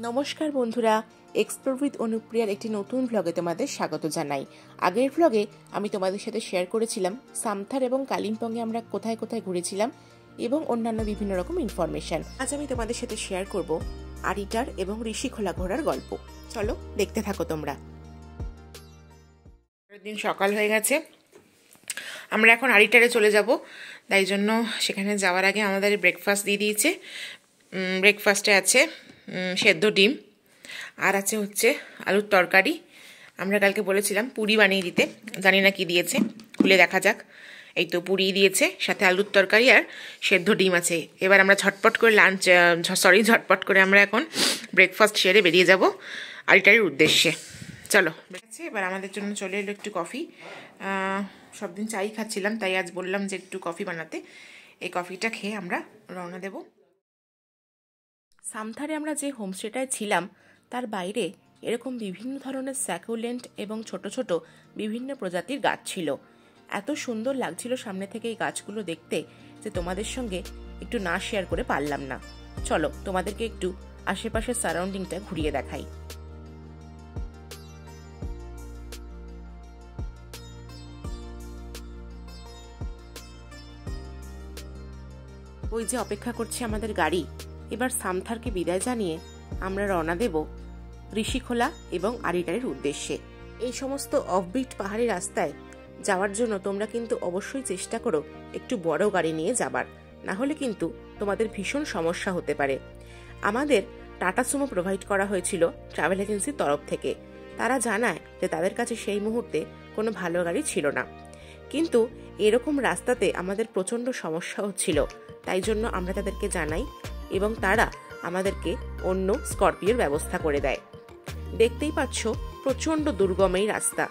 নমস্কার বন্ধুরা, explore with অনুপ্রিয়ার একটি নতুন ব্লগে তোমাদের স্বাগত জানাই। আগের ব্লগে আমি তোমাদের সাথে শেয়ার করেছিলাম সামথার এবং কালিম্পংয়ে আমরা কোথায় কোথায় ঘুরেছিলাম এবং অন্যান্য বিভিন্ন রকম ইনফরমেশন। আজ আমি তোমাদের সাথে শেয়ার করব আরিটার এবং ঋষিখোলা ঘোরার গল্প। চলো দেখতে থাকো তোমরা। দিন সকাল হয়ে গেছে, আমরা এখন আরিটারে চলে যাব। তাই জন্য সেখানে যাওয়ার আগে আমাদের ব্রেকফাস্ট দিয়ে দিয়েছে। ব্রেকফাস্টে আছে সেদ্ধ ডিম, আর আছে হচ্ছে আলুর তরকারি। আমরা কালকে বলেছিলাম পুরি বানিয়ে দিতে, জানি না কি দিয়েছে, খুলে দেখা যাক। এই তো পুরি দিয়েছে, সাথে আলুর তরকারি আর সেদ্ধ ডিম আছে। এবার আমরা ঝটপট করে আমরা এখন ব্রেকফাস্ট সেরে বেরিয়ে যাব আরিটারির উদ্দেশ্যে। চলো এবার আমাদের জন্য চলে এলো একটু কফি। সব দিন চাই খাচ্ছিলাম, তাই আজ বললাম যে একটু কফি বানাতে। এই কফিটা খেয়ে আমরা রওনা দেব। সামথারে আমরা যে হোমস্টেটায় ছিলাম তার বাইরে এরকম বিভিন্ন ধরনের স্যাকুলেন্ট এবং ছোট ছোট বিভিন্ন প্রজাতির গাছ ছিল। এত সুন্দর লাগছিল সামনে থেকে এই গাছগুলো দেখতে যে তোমাদের সঙ্গে একটু না শেয়ার করে পারলাম না। চলো তোমাদেরকে একটু আশেপাশের সারাউন্ডিংটা ঘুরিয়ে দেখাই। ওই যে অপেক্ষা করছে আমাদের গাড়ি। এবার সামথারকে বিদায় জানিয়ে আমরা রওনা দেব ঋষিখোলা এবং আরিটারের উদ্দেশ্যে। এই সমস্ত অফবিট পাহাড়ি রাস্তায় যাওয়ার জন্য তোমরা কিন্তু অবশ্যই চেষ্টা করো একটু বড় গাড়ি নিয়ে যাবার, না হলে কিন্তু তোমাদের ভীষণ সমস্যা হতে পারে। আমাদের টাটা সুমো প্রোভাইড করা হয়েছিল ট্রাভেল এজেন্সির তরফ থেকে। তারা জানায় যে তাদের কাছে সেই মুহূর্তে কোনো ভালো গাড়ি ছিল না, কিন্তু এরকম রাস্তাতে আমাদের প্রচণ্ড সমস্যা হচ্ছিল। তাই জন্য আমরা তাদেরকে জানাই এবং তারা আমাদেরকে অন্য স্করপিওর ব্যবস্থা করে দেয়। দেখতেই পাচ্ছ প্রচন্ড দুর্গম এই রাস্তা।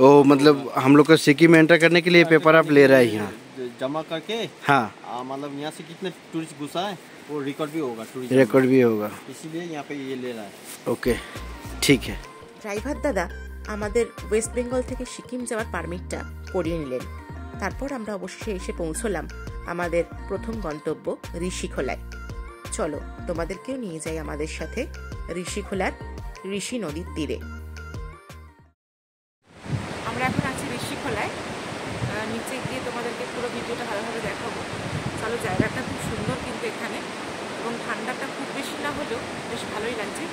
ओ मतलब हम लोग का सिक्किम एंटर करने के लिए पेपर आप ले रहा है यहाँ जमा करके। हाँ मतलब यहाँ से कितने टूरिस्ट घुसा है वो रिकॉर्ड भी होगा, रिकॉर्ड भी होगा, इसीलिए यहाँ पे ये ले रहा है। ओके ठीक है। ড্রাইভার দাদা আমাদের ওয়েস্ট বেঙ্গল থেকে সিকিম যাওয়ার পারমিটটা করিয়ে নিলেন। তারপর আমরা অবশেষে এসে পৌঁছলাম আমাদের প্রথম গন্তব্য ঋষিখোলায়। চলো তোমাদেরকেও নিয়ে যাই আমাদের সাথে ঋষিখোলার ঋষি নদীর তীরে। আমরা এখন আছি ঋষিখোলায়। নিচে গিয়ে তোমাদেরকে পুরো ভিডিওটা ভালোভাবে দেখাবো। চলো, জায়গাটা খুব সুন্দর কিন্তু এখানে, এবং ঠান্ডাটা খুব বেশি না হলেও বেশ ভালোই লাগছে।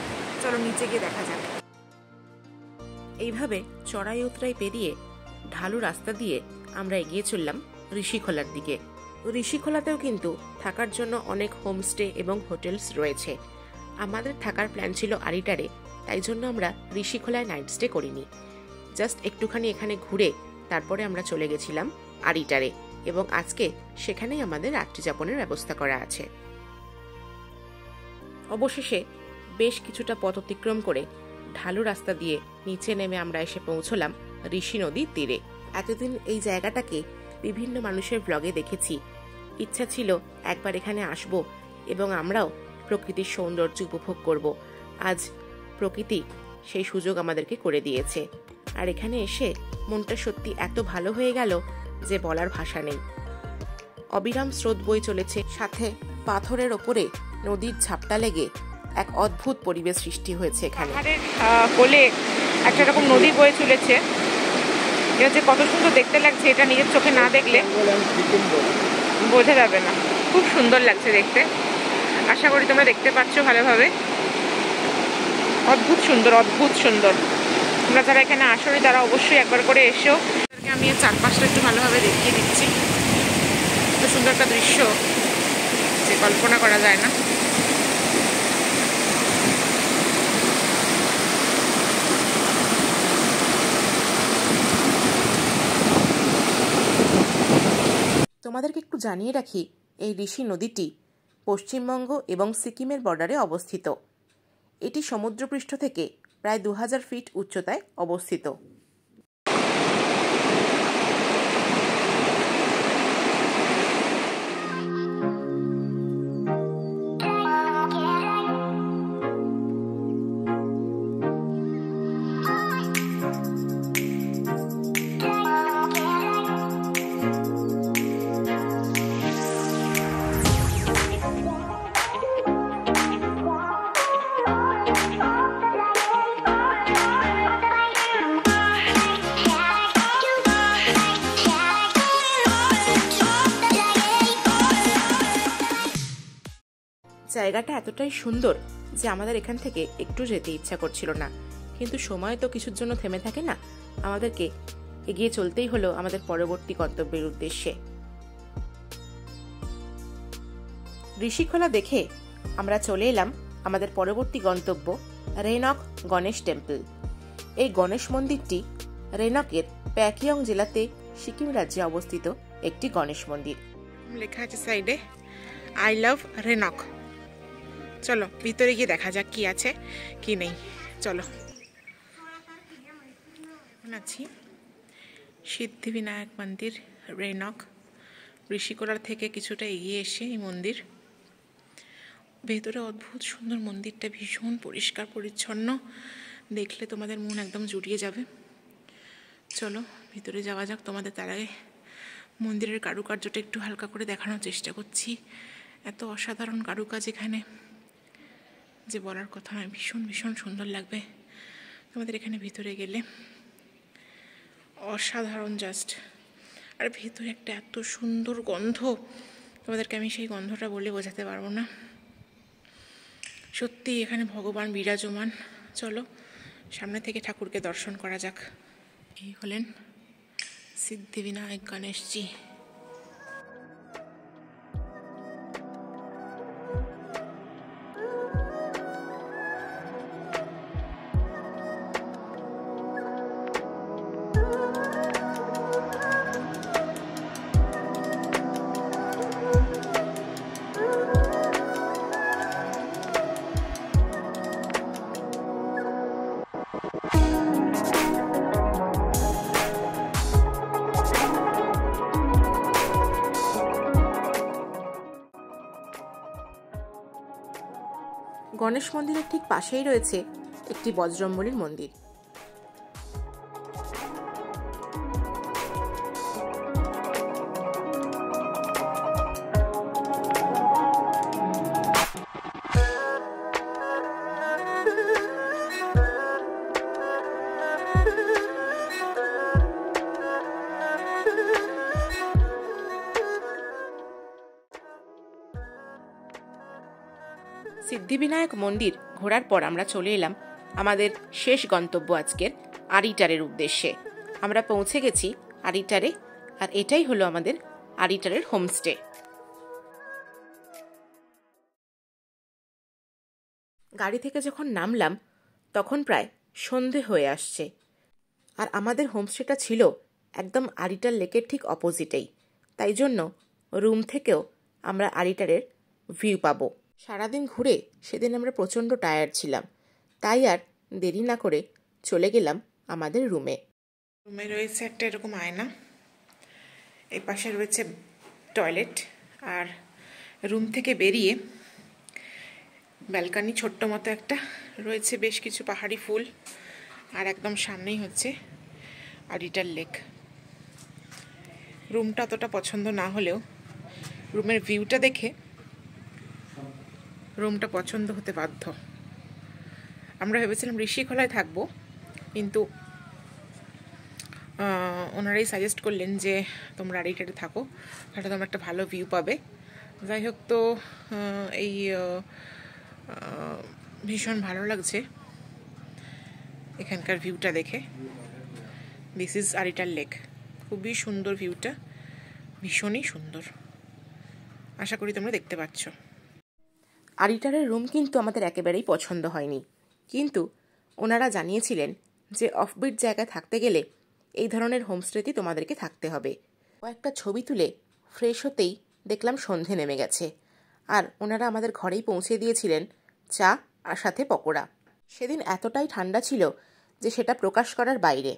চলো নিচে গিয়ে দেখা যাক। এইভাবে চড়াই উতরাই পেরিয়ে ঢালু রাস্তা দিয়ে আমরা এগিয়ে চললাম ঋষিখোলার দিকে। ঋষিখোলাতেও কিন্তু থাকার জন্য অনেক হোমস্টে এবং হোটেলস রয়েছে। আমাদের থাকার প্ল্যান ছিল আরিটারে, তাই জন্য আমরা ঋষিখোলায় নাইট স্টে করিনি। জাস্ট একটুখানি এখানে ঘুরে তারপরে আমরা চলে গেছিলাম আরিটারে, এবং আজকে সেখানেই আমাদের রাত্রি যাপনের ব্যবস্থা করা আছে। অবশেষে বেশ কিছুটা পথ অতিক্রম করে ঢালু রাস্তা দিয়ে নিচে নেমে আমরা এসে পৌঁছলাম ঋষি নদীর তীরে। এতদিন এই জায়গাটাকে বিভিন্ন মানুষের ব্লগে দেখেছি, ইচ্ছা ছিল একবার এখানে আসব এবং আমরাও প্রকৃতির সৌন্দর্য উপভোগ করব। আজ প্রকৃতি সেই সুযোগ আমাদেরকে করে দিয়েছে, আর এখানে এসে মনটা সত্যি এত ভালো হয়ে গেল যে বলার ভাষা নেই। অবিরাম স্রোত বয়ে চলেছে, সাথে পাথরের ওপরে নদীর ঝাপটা লেগে এক অদ্ভুত পরিবেশ সৃষ্টি হয়েছে এখানে। কোলে একটা রকম নদী বয়ে চলেছে, এটা যে কত সুন্দর দেখতে লাগছে এটা নিজের চোখে না দেখলে বোঝা যাবে না। খুব সুন্দর লাগছে দেখতে, আশা করি তোমরা দেখতে পাচ্ছ ভালোভাবে। অদ্ভুত সুন্দর, অদ্ভুত সুন্দর। তোমরা যারা এখানে আসোনি তারা অবশ্যই একবার করে এসো। আমি চারপাশটা একটু ভালোভাবে দেখিয়ে দিচ্ছি। এত সুন্দর একটা দৃশ্য যে কল্পনা করা যায় না। তোমাদেরকে একটু জানিয়ে রাখি, এই ঋষি নদীটি পশ্চিমবঙ্গ এবং সিকিমের বর্ডারে অবস্থিত। এটি সমুদ্রপৃষ্ঠ থেকে প্রায় 2000 ফিট উচ্চতায় অবস্থিত। জায়গাটা এতটাই সুন্দর যে আমাদের এখান থেকে একটু যেতে ইচ্ছা করছিল না, কিন্তু সময় তো কিছুর জন্য থেমে থাকে না। আমাদেরকে এগিয়ে চলতেই হলো আমাদের পরবর্তী গন্তব্যের উদ্দেশ্যে। ঋষিখোলা দেখে আমরা চলে এলাম আমাদের পরবর্তী গন্তব্য রেনক গণেশ টেম্পল। এই গণেশ মন্দিরটি রেনকের প্যাকিয়ং জেলাতে সিকিম রাজ্যে অবস্থিত একটি গণেশ মন্দির। লেখা আছে সাইডে আই লাভ রেনক। চলো ভিতরে গিয়ে দেখা যাক কি আছে কি নেই। চলো। আছি সিদ্ধিবিনায়ক মন্দির, রেনক। ঋষিকোলার থেকে কিছুটা এগিয়ে এসে এই মন্দির। ভেতরে অদ্ভুত সুন্দর মন্দিরটা, ভীষণ পরিষ্কার পরিচ্ছন্ন, দেখলে তোমাদের মন একদম জুড়িয়ে যাবে। চলো ভিতরে যাওয়া যাক। তোমাদের তার আগে মন্দিরের কারুকার্যটা একটু হালকা করে দেখানোর চেষ্টা করছি। এত অসাধারণ কারুকাজ এখানে যে বলার কথা নয়, ভীষণ ভীষণ সুন্দর লাগবে তোমাদের এখানে ভিতরে গেলে। অসাধারণ জাস্ট। আর ভেতরে একটা এত সুন্দর গন্ধ, তোমাদেরকে আমি সেই গন্ধটা বলে বোঝাতে পারবো না। সত্যি এখানে ভগবান বিরাজমান। চলো সামনে থেকে ঠাকুরকে দর্শন করা যাক। এই হলেন সিদ্ধিবিনায়ক গণেশজি। গণেশ মন্দিরের ঠিক পাশেই রয়েছে একটি বজরংবলীর মন্দির। সিদ্ধিবিনায়ক মন্দির ঘোরার পর আমরা চলে এলাম আমাদের শেষ গন্তব্য আজকের আরিটারের উদ্দেশ্যে। আমরা পৌঁছে গেছি আরিটারে, আর এটাই হলো আমাদের আরিটারের হোমস্টে। গাড়ি থেকে যখন নামলাম তখন প্রায় সন্ধে হয়ে আসছে, আর আমাদের হোমস্টেটা ছিল একদম আরিটার লেকের ঠিক অপোজিটেই। তাই জন্য রুম থেকেও আমরা আরিটারের ভিউ পাবো। সারাদিন ঘুরে সেদিন আমরা প্রচণ্ড টায়ার্ড ছিলাম, তাই আর দেরি না করে চলে গেলাম আমাদের রুমে। রুমে রয়েছে একটা এরকম আয়না, এই পাশে রয়েছে টয়লেট, আর রুম থেকে বেরিয়ে ব্যালকানি ছোট্ট মতো একটা রয়েছে, বেশ কিছু পাহাড়ি ফুল, আর একদম সামনেই হচ্ছে আরিটার লেক। রুমটা অতটা পছন্দ না হলেও রুমের ভিউটা দেখে রুমটা পছন্দ হতে বাধ্য। আমরা ভেবেছিলাম ঋষিখোলায় থাকবো, কিন্তু ওনারাই সাজেস্ট করলেন যে তোমরা আরিটারে থাকো, তাহলে তোমরা একটা ভালো ভিউ পাবে। যাই হোক, তো এই ভীষণ ভালো লাগছে এখানকার ভিউটা দেখে। This is Aritar lake. খুবই সুন্দর ভিউটা, ভীষণই সুন্দর। আশা করি তোমরা দেখতে পাচ্ছ। আরিটারের রুম কিন্তু আমাদের একেবারেই পছন্দ হয়নি, কিন্তু ওনারা জানিয়েছিলেন যে অফবিট জায়গায় থাকতে গেলে এই ধরনের হোমস্টেতেই তোমাদেরকে থাকতে হবে। কয়েকটা ছবি তুলে ফ্রেশ হতেই দেখলাম সন্ধে নেমে গেছে, আর ওনারা আমাদের ঘরেই পৌঁছে দিয়েছিলেন চা আর সাথে পকোড়া। সেদিন এতটাই ঠান্ডা ছিল যে সেটা প্রকাশ করার বাইরে।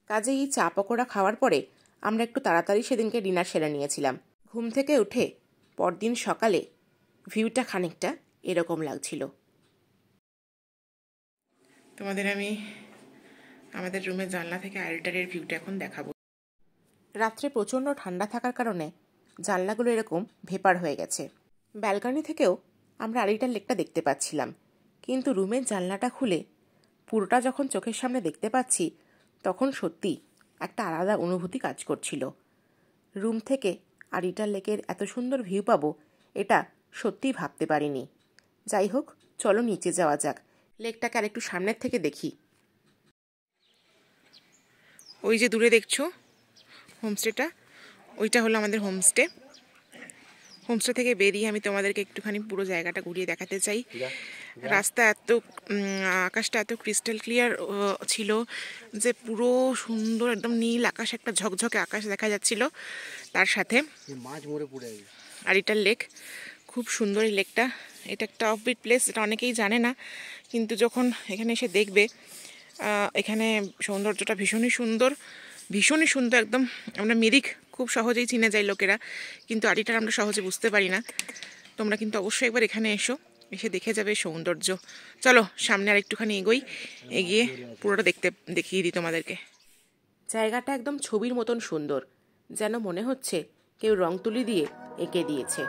কাজেই এই চা পকোড়া খাওয়ার পরে আমরা একটু তাড়াতাড়ি সেদিনকে ডিনার সেরে নিয়েছিলাম। ঘুম থেকে উঠে পরদিন সকালে ভিউটা খানিকটা এরকম লাগছিল। তোমাদের আমি আমাদের রুমের জানলা থেকে আরিটারের ভিউটা এখন দেখাবো। রাত্রে প্রচণ্ড ঠান্ডা থাকার কারণে জানলাগুলো এরকম ভেপার হয়ে গেছে। ব্যালকনি থেকেও আমরা আরিটার লেকটা দেখতে পাচ্ছিলাম, কিন্তু রুমের জানলাটা খুলে পুরোটা যখন চোখের সামনে দেখতে পাচ্ছি তখন সত্যি একটা আলাদা অনুভূতি কাজ করছিল। রুম থেকে আরিটার লেকের এত সুন্দর ভিউ পাবো এটা সত্যিই ভাবতে পারিনি। যাই হোক, চলো নিচে যাওয়া যাক, লেকটাকে আর একটু সামনের থেকে দেখি। ওই যে দূরে দেখছো হোমস্টেটা, ওইটা হলো আমাদের হোমস্টে। হোমস্টে থেকে বেরিয়ে আমি তোমাদেরকে একটুখানি পুরো জায়গাটা ঘুরিয়ে দেখাতে চাই। রাস্তা এত, আকাশটা এত ক্রিস্টাল ক্লিয়ার ছিল যে পুরো সুন্দর একদম নীল আকাশ, একটা ঝকঝকে আকাশ দেখা যাচ্ছিল। তার সাথে আরিটার লেক, খুব সুন্দর এই লেকটা। এটা একটা অফবিট প্লেস, এটা অনেকেই জানে না, কিন্তু যখন এখানে এসে দেখবে এখানে সৌন্দর্যটা ভীষণই সুন্দর, ভীষণই সুন্দর একদম। আমরা মিরিক খুব সহজেই চিনে যাই লোকেরা, কিন্তু আরিটার আমরা সহজে বুঝতে পারি না। তোমরা কিন্তু অবশ্যই একবার এখানে এসে দেখে যাবে সৌন্দর্য। চলো সামনে আর একটুখানি এগিয়ে পুরোটা দেখিয়ে দিই তোমাদেরকে। জায়গাটা একদম ছবির মতন সুন্দর, যেন মনে হচ্ছে কেউ রং তুলি দিয়ে এঁকে দিয়েছে।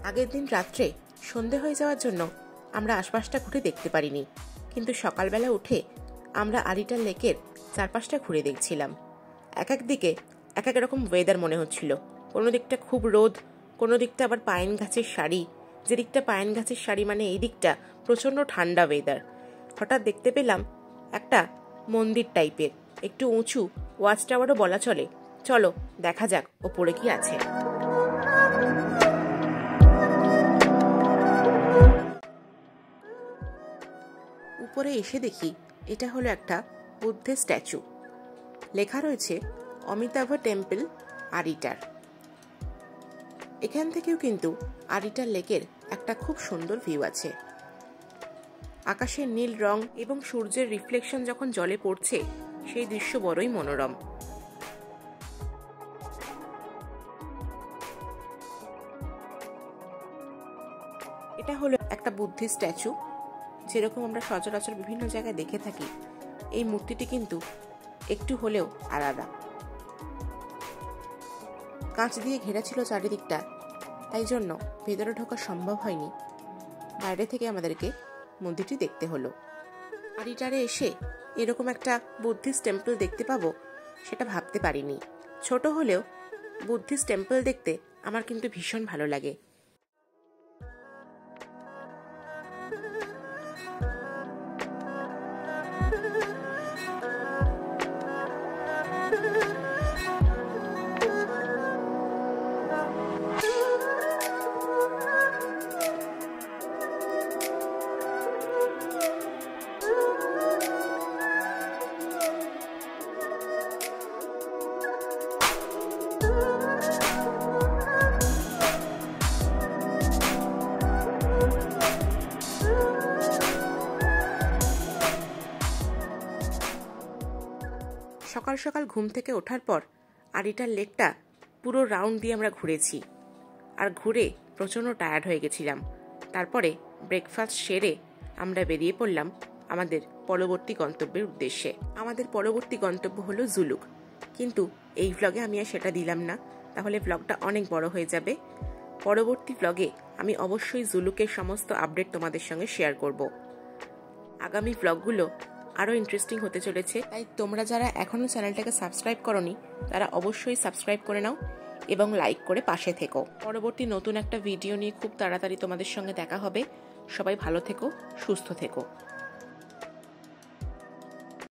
আগের দিন রাত্রে সন্ধে হয়ে যাওয়ার জন্য আমরা আশপাশটা ঘুরে দেখতে পারিনি, কিন্তু সকালবেলা উঠে আমরা আরিটার লেকের চারপাশটা ঘুরে দেখছিলাম। এক এক দিকে এক এক রকম ওয়েদার মনে হচ্ছিল। কোনো দিকটা খুব রোদ, কোনো দিকটা আবার পাইন গাছের শাড়ি। যে দিকটা পাইন গাছের শাড়ি মানে এই দিকটা প্রচণ্ড ঠান্ডা ওয়েদার। হঠাৎ দেখতে পেলাম একটা মন্দির টাইপের, একটু উঁচু, ওয়াচ টাওয়ারও বলা চলে। চলো দেখা যাক ওপরে কি আছে। উপরে এসে দেখি এটা হলো একটা বুদ্ধের স্ট্যাচু। লেখা রয়েছে অমিতাভ টেম্পল আরিটার। এখান থেকেও কিন্তু আরিটার লেকের একটা খুব সুন্দর ভিউ আছে। আকাশের নীল রং এবং সূর্যের রিফ্লেকশন যখন জলে পড়ছে, সেই দৃশ্য বড়ই মনোরম। এটা হলো একটা বুদ্ধিস্ট স্ট্যাচু, যেরকম আমরা সচরাচর বিভিন্ন জায়গায় দেখে থাকি। এই মূর্তিটি কিন্তু একটু হলেও আলাদা। কাঁচ দিয়ে ঘেরা ছিল চারিদিকটা, তাই জন্য ভেতরে ঢোকা সম্ভব হয়নি। বাইরে থেকে আমাদেরকে মন্দিরটি দেখতে হলো। আরিটারে এসে এরকম একটা বুদ্ধিস্ট টেম্পল দেখতে পাবো সেটা ভাবতে পারিনি। ছোট হলেও বুদ্ধিস্ট টেম্পল দেখতে আমার কিন্তু ভীষণ ভালো লাগে। সকাল সকাল ঘুম থেকে ওঠার পর আরিটার লেকটা পুরো রাউন্ড দিয়ে আমরা ঘুরেছি, আর ঘুরে প্রচণ্ড টায়ার্ড হয়ে গেছিলাম। তারপরে ব্রেকফাস্ট সেরে আমরা বেরিয়ে পড়লাম আমাদের পরবর্তী গন্তব্যের উদ্দেশ্যে। আমাদের পরবর্তী গন্তব্য হলো জুলুক, কিন্তু এই ভ্লগে আমি আর সেটা দিলাম না, তাহলে ব্লগটা অনেক বড় হয়ে যাবে। পরবর্তী ব্লগে আমি অবশ্যই জুলুকের সমস্ত আপডেট তোমাদের সঙ্গে শেয়ার করব। আগামী ব্লগগুলো আরও ইন্টারেস্টিং হতে চলেছে, তাই তোমরা যারা এখনও চ্যানেলটাকে সাবস্ক্রাইব করোনি তারা অবশ্যই সাবস্ক্রাইব করে নাও এবং লাইক করে পাশে থেকো। পরবর্তী নতুন একটা ভিডিও নিয়ে খুব তাড়াতাড়ি তোমাদের সঙ্গে দেখা হবে। সবাই ভালো থেকো, সুস্থ থেকো।